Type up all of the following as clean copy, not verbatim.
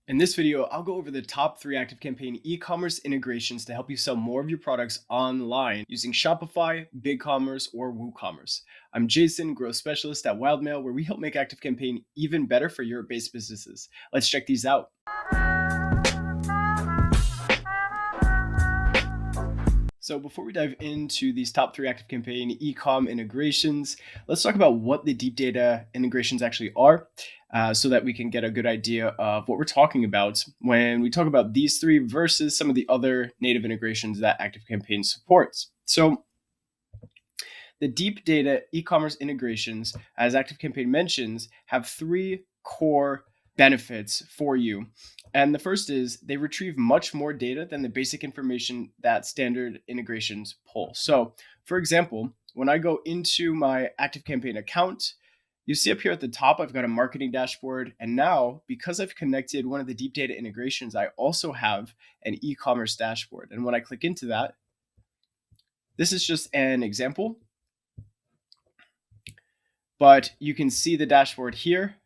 In this video, I'll go over the top 3 ActiveCampaign e-commerce integrations to help you sell more of your products online using Shopify, BigCommerce, or WooCommerce. I'm Jason, growth specialist at Wildmail, where we help make ActiveCampaign even better for Europe-based businesses. Let's check these out. So before we dive into these top 3 ActiveCampaign e-com integrations, let's talk about what the deep data integrations actually are, so that we can get a good idea of what we're talking about when we talk about these 3 versus some of the other native integrations that ActiveCampaign supports. So the deep data e-commerce integrations, as ActiveCampaign mentions, have 3 core benefits for you. And the first is they retrieve much more data than the basic information that standard integrations pull. So, for example, when I go into my ActiveCampaign account, you see up here at the top, I've got a marketing dashboard. And now, because I've connected one of the deep data integrations, I also have an e-commerce dashboard. And when I click into that, this is just an example, but you can see the dashboard here.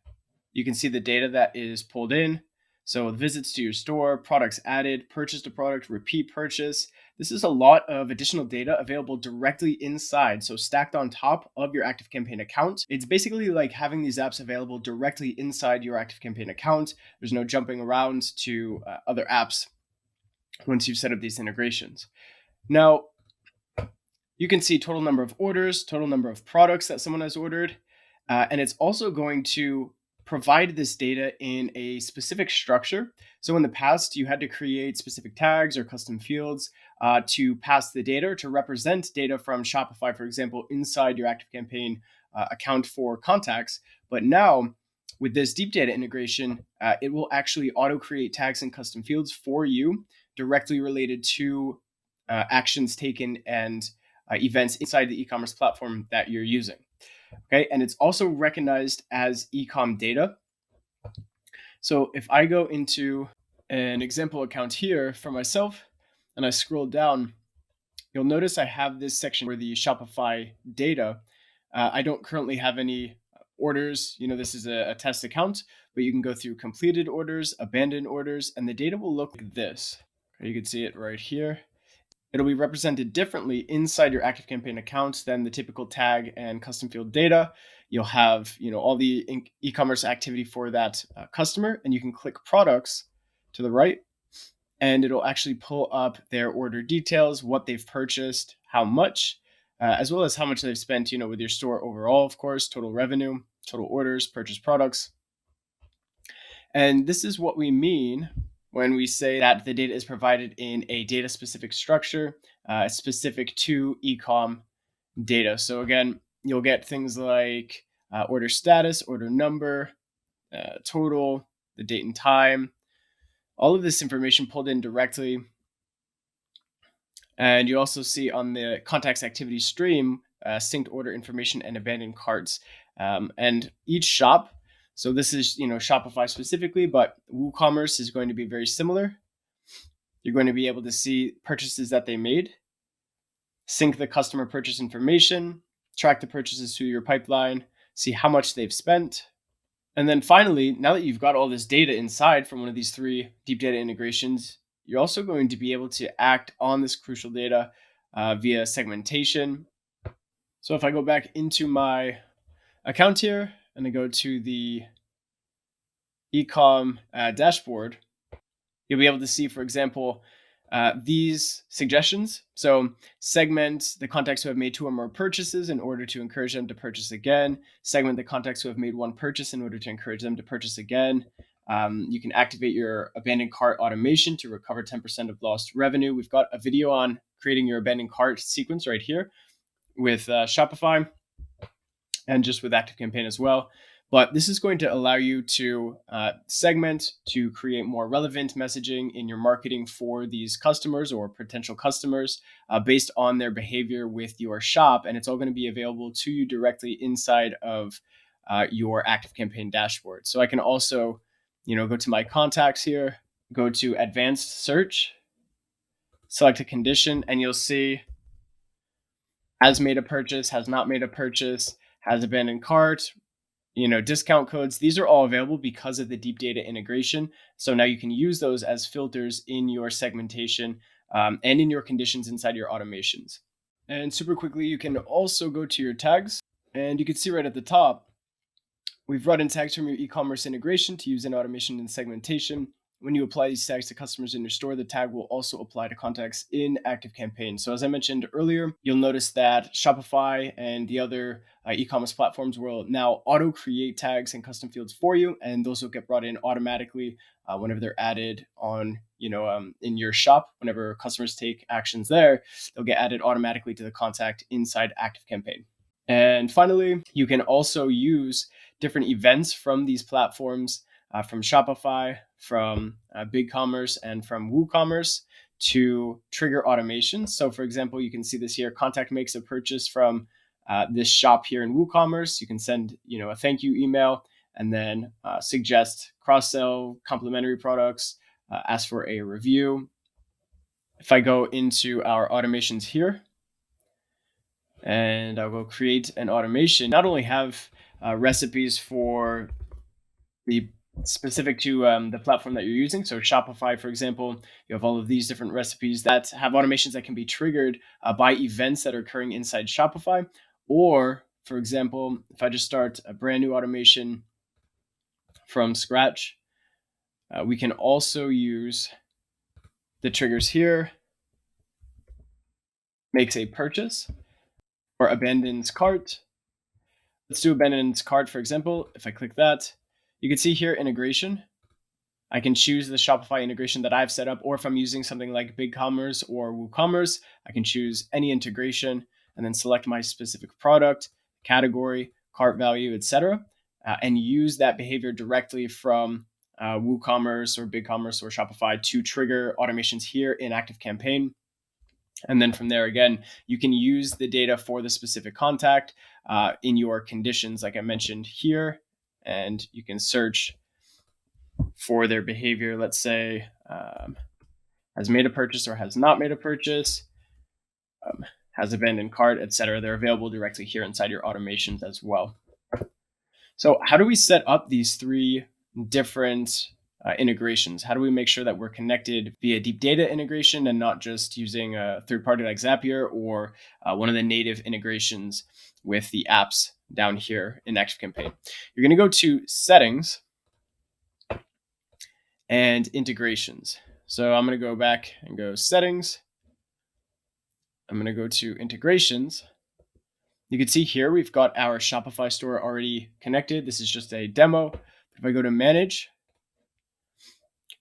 You can see the data that is pulled in. So visits to your store, products added, purchased a product, repeat purchase. This is a lot of additional data available directly inside. So stacked on top of your ActiveCampaign account. It's basically like having these apps available directly inside your ActiveCampaign account. There's no jumping around to other apps once you've set up these integrations. Now, you can see total number of orders, total number of products that someone has ordered. And it's also going to provide this data in a specific structure. So in the past, you had to create specific tags or custom fields to pass the data or to represent data from Shopify, for example, inside your ActiveCampaign account for contacts. But now, with this deep data integration, it will actually auto-create tags and custom fields for you directly related to actions taken and events inside the e-commerce platform that you're using. Okay, and it's also recognized as e-com data. So if I go into an example account here for myself and I scroll down, you'll notice I have this section for the Shopify data. I don't currently have any orders. This is a test account, but you can go through completed orders, abandoned orders, and the data will look like this. Okay, you can see it right here. It'll be represented differently inside your ActiveCampaign account than the typical tag and custom field data. You'll have, all the e-commerce activity for that customer, and you can click products to the right, and it'll actually pull up their order details, what they've purchased, how much, as well as how much they've spent, with your store overall, of course, total revenue, total orders, purchased products. And this is what we mean when we say that the data is provided in a data-specific structure, specific to e-com data. So again, you'll get things like order status, order number, total, the date and time, all of this information pulled in directly. And you also see on the contacts activity stream, synced order information and abandoned carts. And each shop, so this is, Shopify specifically, but WooCommerce is going to be very similar. You're going to be able to see purchases that they made, sync the customer purchase information, track the purchases through your pipeline, see how much they've spent. And then finally, now that you've got all this data inside from one of these 3 deep data integrations, you're also going to be able to act on this crucial data via segmentation. So if I go back into my account here, and I go to the e-com dashboard, you'll be able to see, for example, these suggestions. So segment the contacts who have made 2 or more purchases in order to encourage them to purchase again. Segment the contacts who have made 1 purchase in order to encourage them to purchase again. You can activate your abandoned cart automation to recover 10% of lost revenue. We've got a video on creating your abandoned cart sequence right here with Shopify, and just with ActiveCampaign as well. But this is going to allow you to segment, to create more relevant messaging in your marketing for these customers or potential customers based on their behavior with your shop. And it's all going to be available to you directly inside of your ActiveCampaign dashboard. So I can also, go to my contacts here, go to advanced search, select a condition, and you'll see has made a purchase, has not made a purchase, has abandoned cart, discount codes. These are all available because of the deep data integration. So now you can use those as filters in your segmentation and in your conditions inside your automations. And super quickly, you can also go to your tags, and you can see right at the top, we've brought in tags from your e-commerce integration to use in automation and segmentation. When you apply these tags to customers in your store, the tag will also apply to contacts in ActiveCampaign. So as I mentioned earlier, you'll notice that Shopify and the other e-commerce platforms will now auto-create tags and custom fields for you, and those will get brought in automatically whenever they're added on, in your shop. Whenever customers take actions there, they'll get added automatically to the contact inside ActiveCampaign. And finally, you can also use different events from these platforms, from Shopify, from BigCommerce, and from WooCommerce to trigger automations. So for example, you can see this here, contact makes a purchase from this shop here in WooCommerce. You can send, a thank you email and then suggest cross-sell complementary products, ask for a review. If I go into our automations here, and I'll go create an automation, not only have recipes for the specific to the platform that you're using. So Shopify, for example, you have all of these different recipes that have automations that can be triggered by events that are occurring inside Shopify. Or, for example, if I just start a brand new automation from scratch, we can also use the triggers here, makes a purchase, or abandons cart. Let's do abandons cart, for example. If I click that, you can see here integration. I can choose the Shopify integration that I've set up, or if I'm using something like BigCommerce or WooCommerce, I can choose any integration and then select my specific product, category, cart value, etc., and use that behavior directly from WooCommerce or BigCommerce or Shopify to trigger automations here in ActiveCampaign. And then from there, again, you can use the data for the specific contact in your conditions, like I mentioned here, and you can search for their behavior. Let's say has made a purchase or has not made a purchase, has abandoned cart, etc. They're available directly here inside your automations as well. So how do we set up these three different integrations? How do we make sure that we're connected via deep data integration and not just using a third party like Zapier or one of the native integrations with the apps down here in ActiveCampaign? You're going to go to settings and integrations. So I'm going to go back and go settings. I'm going to go to integrations. You can see here we've got our Shopify store already connected. This is just a demo. If I go to manage,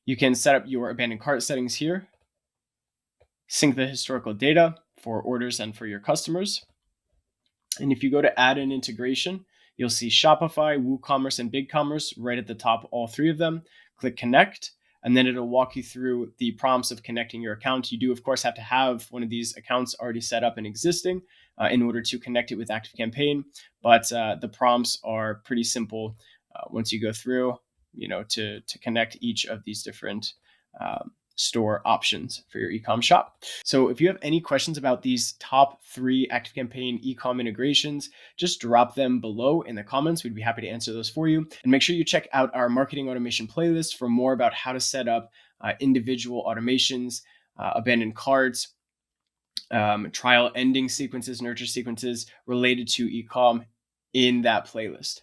you can set up your abandoned cart settings here, sync the historical data for orders and for your customers. And if you go to add an integration, you'll see Shopify, WooCommerce, and BigCommerce right at the top, all three of them. Click connect, and then it'll walk you through the prompts of connecting your account. You do, of course, have to have one of these accounts already set up and existing in order to connect it with ActiveCampaign. But the prompts are pretty simple once you go through, to connect each of these different store options for your ecom shop. So if you have any questions about these top 3 ActiveCampaign ecom integrations, just drop them below in the comments. We'd be happy to answer those for you. And make sure you check out our marketing automation playlist for more about how to set up individual automations, abandoned carts, trial ending sequences, nurture sequences related to ecom in that playlist.